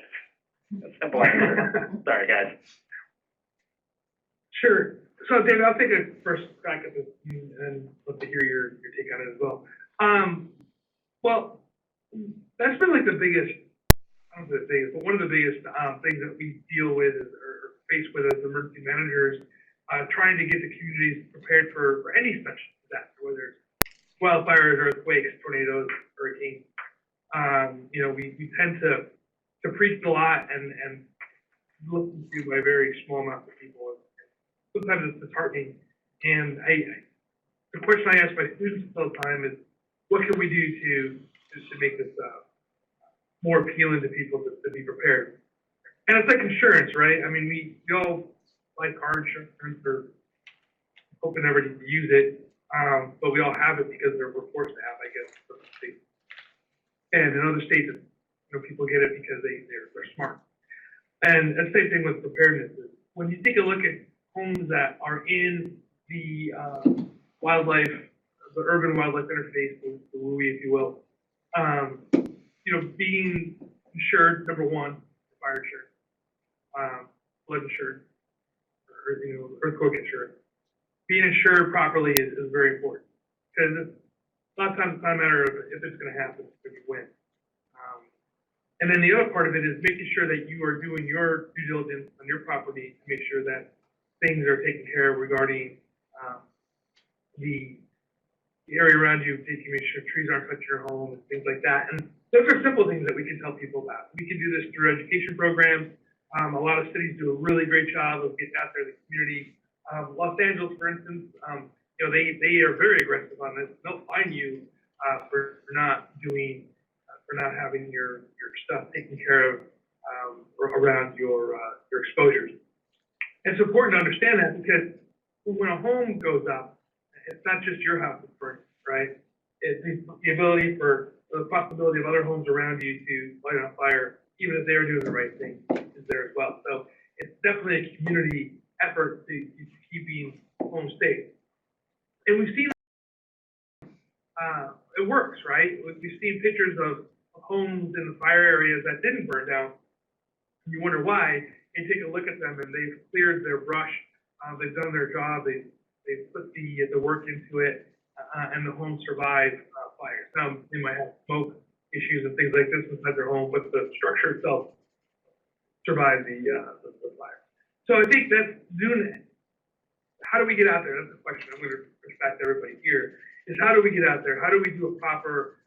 Simple answer. Sorry, guys. Sure. So, David, I'll take a first crack at this and love to hear your take on it as well. Well, that's been like the biggest, I don't know if the biggest, but one of the biggest things that we deal with or face with as emergency managers, trying to get the communities prepared for any such disaster, whether it's wildfires, earthquakes, tornadoes, hurricanes. We tend to preach a lot and listen to by a very small amount of people. Sometimes it's disheartening. And the question I ask my students all the time is, what can we do to make this more appealing to people to be prepared? And it's like insurance, right? I mean, we all like car insurance or hoping everybody to use it, but we all have it because we're forced to have, I guess, in some states. And in other states, people get it because they're smart. And the same thing with preparedness. When you take a look at homes that are in the wildlife, the urban wildlife interface, the WUI, if you will, being insured, number one, fire insurance, flood insurance, or earthquake insurance. Being insured properly is very important because a lot of times it's not a matter of if it's going to happen, it's going to be when. And then the other part of it is making sure that you are doing your due diligence on your property to make sure that things are taken care of regarding the area around you, making sure trees aren't touching your home and things like that. And those are simple things that we can tell people about. We can do this through education programs. A lot of cities do a really great job of getting out there in the community. Los Angeles, for instance, they are very aggressive on this. They'll fine you for not having your stuff taken care of around your exposures. It's important to understand that because when a home goes up, it's not just your house that's burning, right? It's the ability for the possibility of other homes around you to light on fire, even if they are doing the right thing, is there as well. So it's definitely a community effort to keeping homes safe. And we've seen it works, right? We've seen pictures of homes in the fire areas that didn't burn down. And you wonder why. You take a look at them, and they've cleared their brush. They've done their job. They've put the work into it, and the home survived fires. Now they might have smoke issues and things like this inside their home, but the structure itself survived the fire. So I think that's doing it. How do we get out there? That's the question I'm going to respect everybody here. Is how do we get out there? How do we do a proper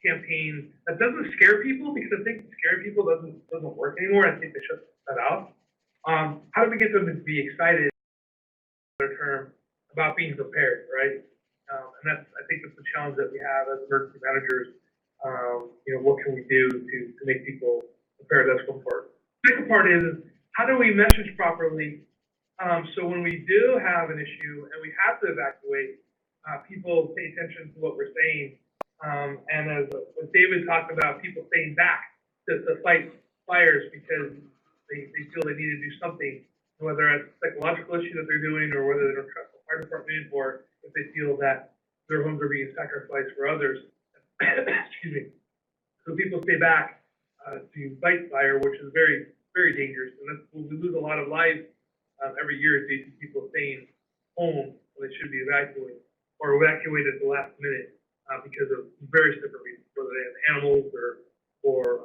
campaign that doesn't scare people? Because I think scare people doesn't work anymore. I think they should that out. How do we get them to be excited term about being prepared, right? And I think that's the challenge that we have as emergency managers. What can we do to make people prepared? That's one part. The second part is how do we message properly so when we do have an issue and we have to evacuate, people pay attention to what we're saying. And as David talked about, people staying back to fight fires because they feel they need to do something, whether it's a psychological issue that they're doing or whether they don't trust the fire department, or if they feel that their homes are being sacrificed for others. Excuse me. So people stay back to fight fire, which is very, very dangerous. And we lose a lot of lives every year due to people staying home when they should be evacuated or evacuated at the last minute because of various different reasons, whether they have animals or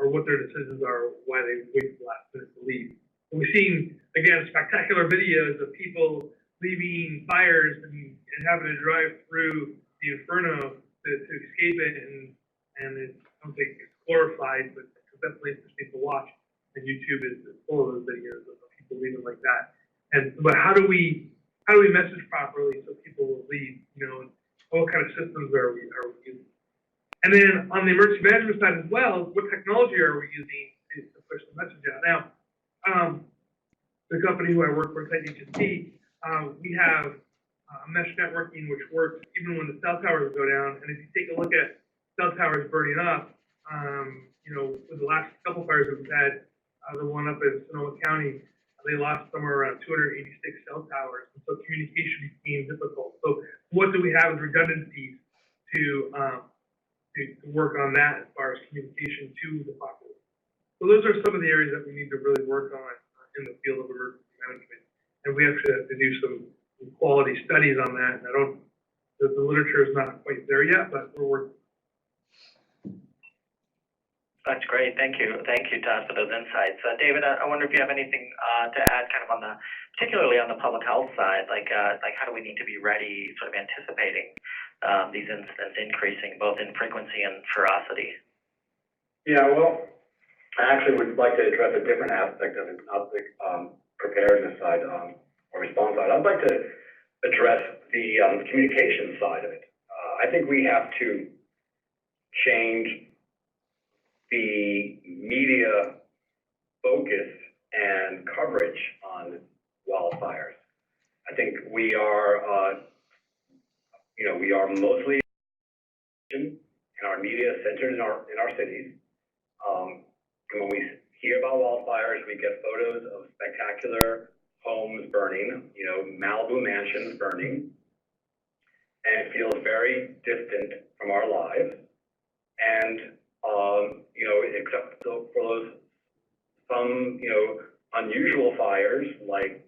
what their decisions are, why they wait the last minute to leave. And we've seen, again, spectacular videos of people leaving fires and having to drive through the inferno to escape it, and it's something glorified, but it's definitely interesting to watch. And YouTube is full of those videos of people leaving like that. But how do we message properly so people will leave? What kind of systems are we using? And then on the emergency management side as well, what technology are we using to push the message out? Now, the company who I work for, HST, we have mesh networking, which works even when the cell towers go down. And if you take a look at cell towers burning up, with the last couple fires that we've had, the one up in Sonoma County, they lost somewhere around 286 cell towers. And so communication became difficult. So what do we have as redundancies to work on that as far as communication to the populace? So those are some of the areas that we need to really work on in the field of emergency management. And we actually have to do some quality studies on that. And the literature is not quite there yet, but we're working. That's great. Thank you. Thank you, Todd, for those insights. David, I wonder if you have anything to add kind of particularly on the public health side, like how do we need to be ready, sort of anticipating these incidents increasing both in frequency and ferocity? Yeah, well, I actually would like to address a different aspect of it, not the preparedness side or response side. I'd like to address the communication side of it. I think we have to change the media focus and coverage on wildfires. I think we are, we are mostly in our media centered in our cities. And when we hear about wildfires, we get photos of spectacular homes burning, Malibu mansions burning, and it feels very distant from our lives. And except for those some unusual fires like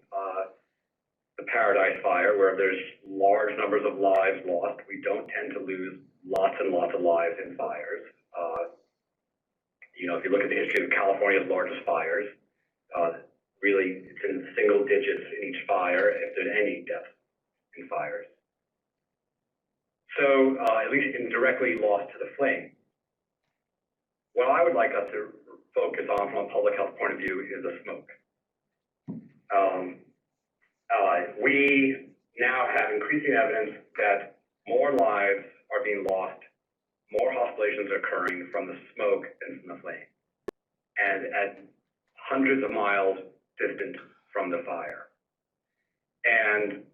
the Paradise Fire, where there's large numbers of lives lost, we don't tend to lose lots and lots of lives in fires. If you look at the history of California's largest fires, really it's in single digits in each fire if there's any deaths in fires. So at least indirectly lost to the flame. What I would like us to focus on from a public health point of view is the smoke. We now have increasing evidence that more lives are being lost, more hospitalizations are occurring from the smoke than from the flame, and at hundreds of miles distant from the fire. And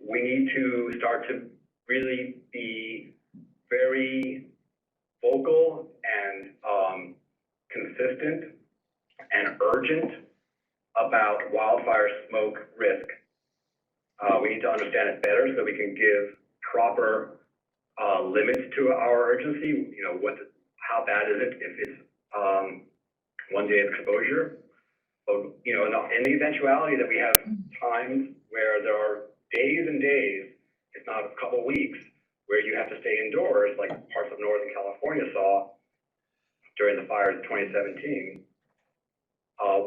we need to start to really be very vocal and consistent and urgent about wildfire smoke risk. We need to understand it better so that we can give proper limits to our urgency. How bad is it if it's 1 day of exposure? But, in the eventuality that we have times where there are days and days, if not a couple weeks, where you have to stay indoors, like parts of Northern California saw during the fires of 2017,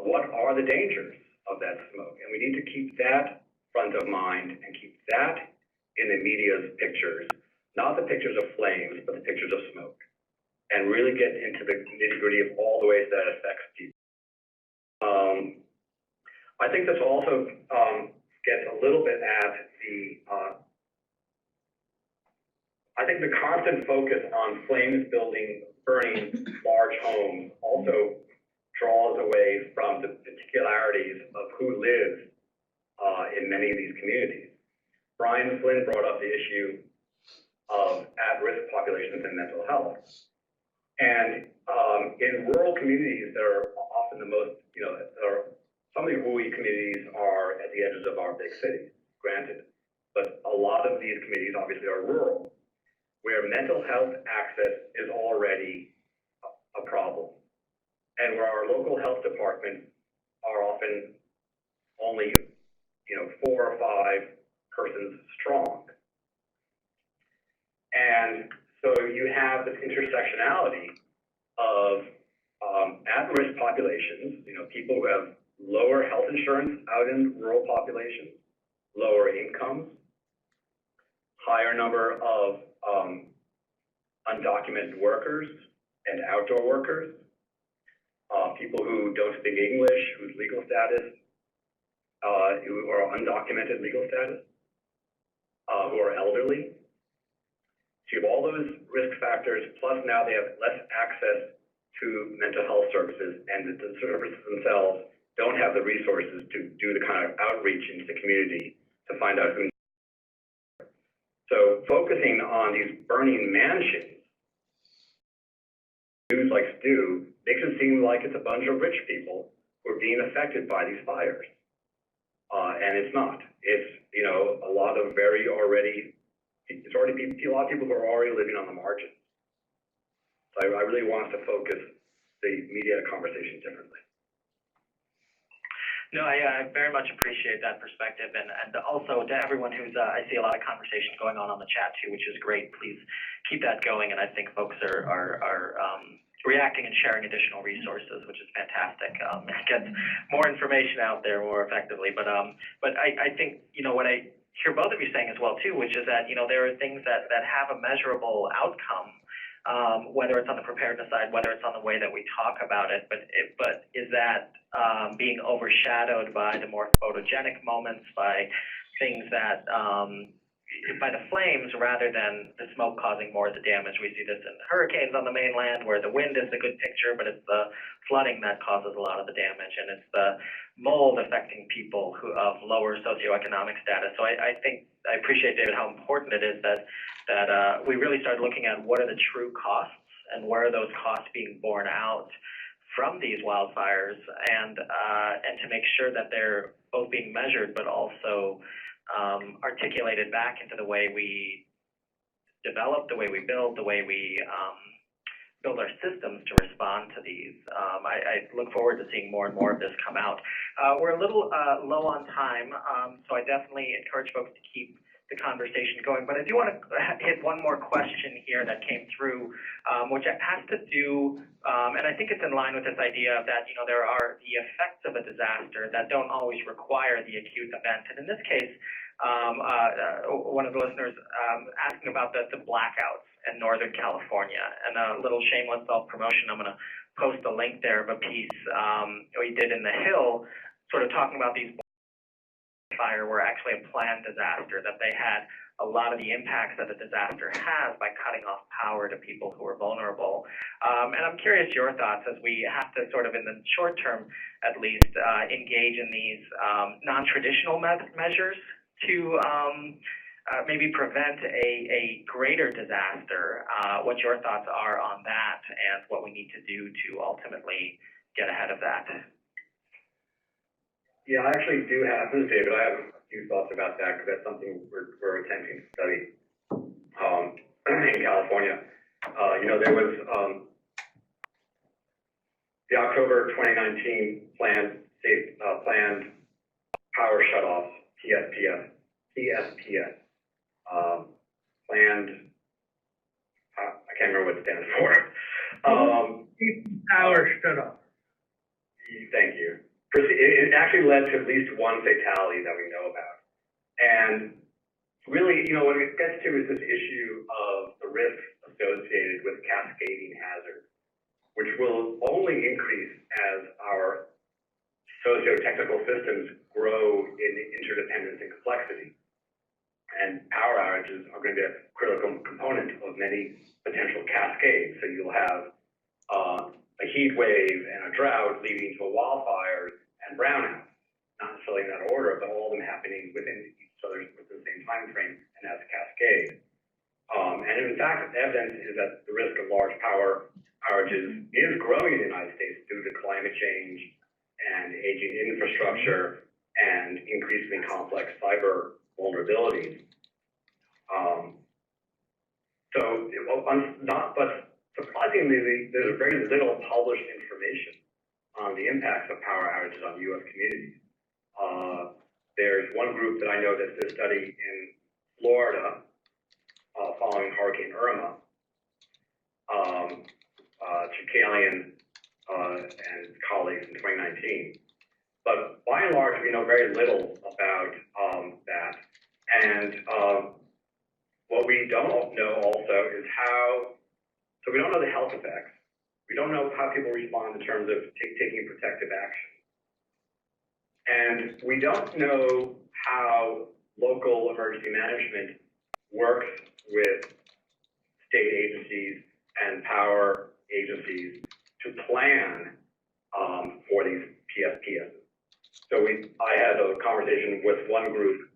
what are the dangers of that smoke? And we need to keep that front of mind and keep that in the media's pictures, not the pictures of flames, but the pictures of smoke, and really get into the nitty-gritty of all the ways that affects people. I think this also gets a little bit at the constant focus on flames burning large homes also draws away from the particularities of who lives in many of these communities. Brian Flynn brought up the issue of at-risk populations and mental health. And in rural communities that are often the most, some of the rural communities are at the edges of our big cities, granted. But a lot of these communities obviously are rural, where mental health access is already a problem, and where our local health departments are often only 4 or 5 persons strong. And so you have this intersectionality of at-risk populations, people who have lower health insurance out in rural populations, lower incomes, higher number of undocumented workers and outdoor workers, people who don't speak English, whose legal status, who are undocumented legal status, who are elderly. So you have all those risk factors, plus now they have less access to mental health services, and the services themselves don't have the resources to do the kind of outreach into the community to find out who. So focusing on these burning mansions, news likes to do, makes it seem like it's a bunch of rich people who are being affected by these fires. And it's not. It's, a lot of a lot of people who are already living on the margins. So I really want us to focus the media conversation differently. No, I very much appreciate that perspective, and also to everyone who's, I see a lot of conversation going on the chat too, which is great. Please keep that going, and I think folks are reacting and sharing additional resources, which is fantastic. It gets more information out there more effectively, but I think, what I hear both of you saying as well too, which is that, there are things that have a measurable outcome, whether it's on the preparedness side, whether it's on the way that we talk about it, but is that being overshadowed by the more photogenic moments, by things that by the flames rather than the smoke causing more of the damage. We see this in hurricanes on the mainland where the wind is a good picture, but it's the flooding that causes a lot of the damage, and it's the mold affecting people who of lower socioeconomic status. So I think I appreciate, David, how important it is that we really start looking at what are the true costs and where are those costs being borne out from these wildfires, and to make sure that they're both being measured but also articulated back into the way we develop, the way we build, the way we build our systems to respond to these. I look forward to seeing more and more of this come out. We're a little low on time, so I definitely encourage folks to keep the conversation going, but I do want to hit one more question here that came through, which has to do, and I think it's in line with this idea that, there are the effects of a disaster that don't always require the acute event. And in this case, one of the listeners asking about the blackouts in Northern California, and a little shameless self-promotion. I'm going to post a link there of a piece we did in The Hill, sort of talking about these fire were actually a planned disaster, that they had a lot of the impacts that a disaster has by cutting off power to people who are vulnerable. And I'm curious your thoughts as we have to sort of, in the short term at least, engage in these non-traditional measures to maybe prevent a greater disaster. What your thoughts are on that and what we need to do to ultimately get ahead of that. Yeah, I actually do have, this is David, I have a few thoughts about that because that's something we're attempting to study in California. There was the October 2019 planned power shutoffs, PSPS, planned, I can't remember what it stands for. Power shutoff. Thank you. It actually led to at least one fatality that we know about. And really, what it gets to is this issue of the risks associated with cascading hazards, which will only increase as our socio-technical systems grow in interdependence and complexity. And power outages are going to be a critical component of many potential cascades. So you'll have a heat wave and a drought leading to a wildfire and brownouts, not necessarily in that order, but all of them happening within each other within the same time frame and as a cascade. And in fact, evidence is that the risk of large power outages is growing in the United States due to climate change and aging infrastructure and increasingly complex cyber vulnerabilities. But surprisingly, there's very little published information on the impacts of power outages on U.S. communities. There's one group that I know that did a study in Florida following Hurricane Irma, Chicalian and colleagues in 2019. But by and large, we know very little about that. And what we don't know also is so we don't know the health effects. We don't know how people respond in terms of taking protective action. And we don't know how local emergency management works with state agencies and power agencies to plan for these PSPS. So I had a conversation with one group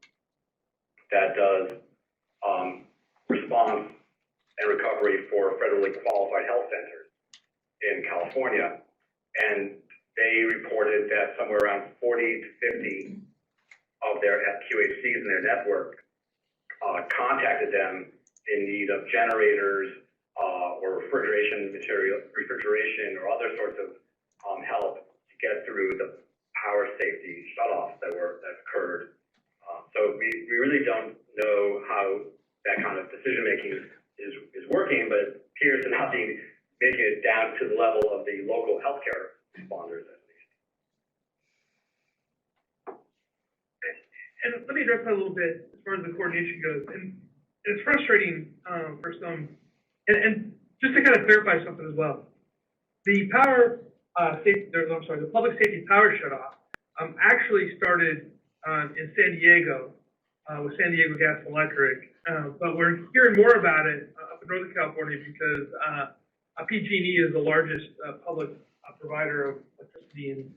that does response and recovery for federally qualified health centers in California, and they reported that somewhere around 40 to 50 of their QHCs in their network contacted them in need of generators or refrigeration or other sorts of help to get through the power safety shutoffs that occurred. So we really don't know how that kind of decision making is working, but it appears to not be making it down to the level of the local healthcare responders, at least. And let me address that a little bit as far as the coordination goes. And it's frustrating for some. And just to kind of clarify something as well, the the public safety power shutoff actually started in San Diego with San Diego Gas and Electric. But we're hearing more about it up in Northern California because PG&E is the largest public provider of electricity in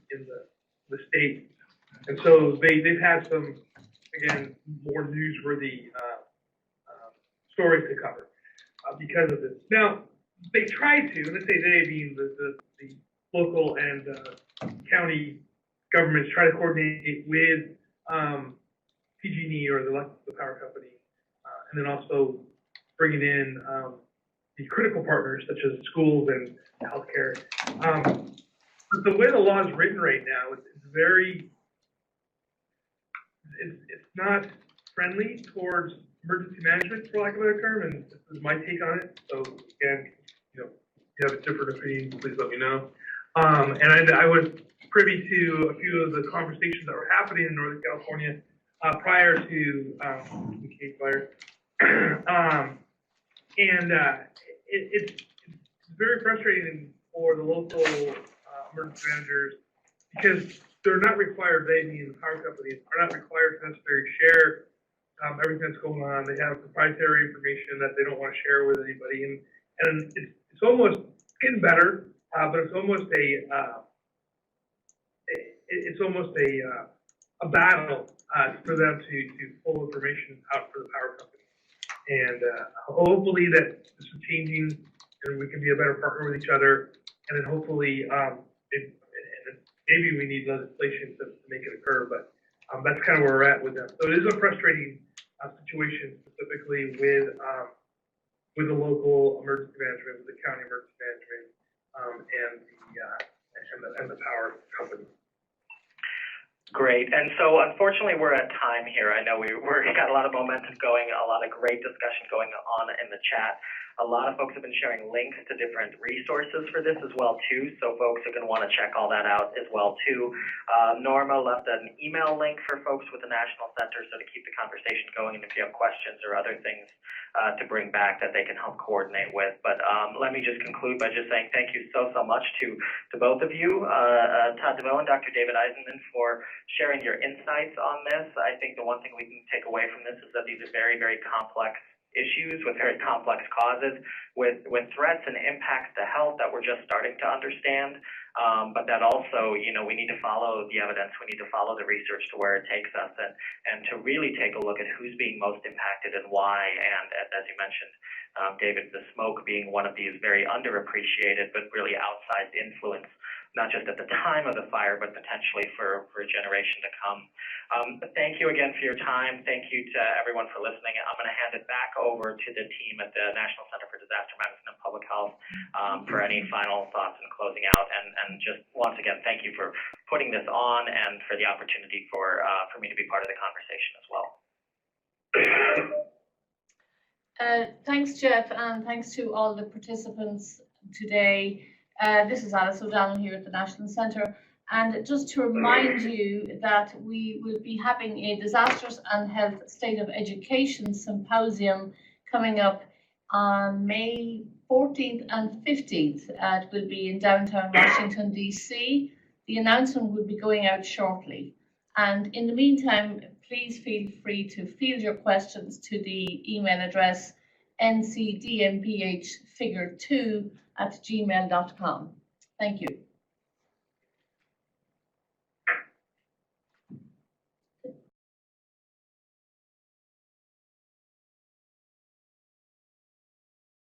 the state. And so they've had some, again, more newsworthy stories to cover because of this. Now, they try to, and they say they being the local and county governments, try to coordinate with PG&E or the power company, and then also bringing in the critical partners such as schools and healthcare. But the way the law is written right now, it's very, it's not friendly towards emergency management, for lack of a better term, and this is my take on it. So again, you know, if you have a different opinion, please let me know. And I was privy to a few of the conversations that were happening in Northern California prior to the Case Fire. It's very frustrating for the local emergency managers because they're not required, they being the power companies, are not required to necessarily share everything that's going on. They have proprietary information that they don't want to share with anybody. And it's almost getting better, but it's almost a battle for them to pull information out for the power company. And hopefully that this is changing and we can be a better partner with each other. And then hopefully, maybe we need legislation to make it occur, but that's kind of where we're at with them. So it is a frustrating situation, specifically with the local emergency management, with the county emergency management, and the power company. Great. And so unfortunately, we're at time here. I know we've got a lot of momentum going, a lot of great discussion going on in the chat. A lot of folks have been sharing links to different resources for this as well, too. So folks are going to want to check all that out as well, too. Norma left an email link for folks with the National Center, so to keep the conversation going, and if you have questions or other things to bring back that they can help coordinate with. But let me just conclude by just saying thank you so much to both of you, Todd De Voe and Dr. David Eisenman, for sharing your insights on this. I think the one thing we can take away from this is that these are very, very complex issues with very complex causes, with threats and impacts to health that we're just starting to understand. But that also, you know, we need to follow the evidence, we need to follow the research to where it takes us, and to really take a look at who's being most impacted and why. And as you mentioned, David, the smoke being one of these very underappreciated but really outsized influence, not just at the time of the fire, but potentially for a generation to come. Thank you again for your time. Thank you to everyone for listening. I'm going to hand it back over to the team at the National Center for Disaster Medicine and Public Health for any final thoughts and closing out. And just once again, thank you for putting this on and for the opportunity for me to be part of the conversation as well. Thanks, Jeff, and thanks to all the participants today. This is Alice O'Donnell here at the National Centre, and just to remind you that we will be having a Disasters and Health State of Education Symposium coming up on May 14th and 15th. It will be in downtown Washington, D.C. The announcement will be going out shortly. And in the meantime, please feel free to field your questions to the email address ncdmph figure2@gmail.com. Thank you.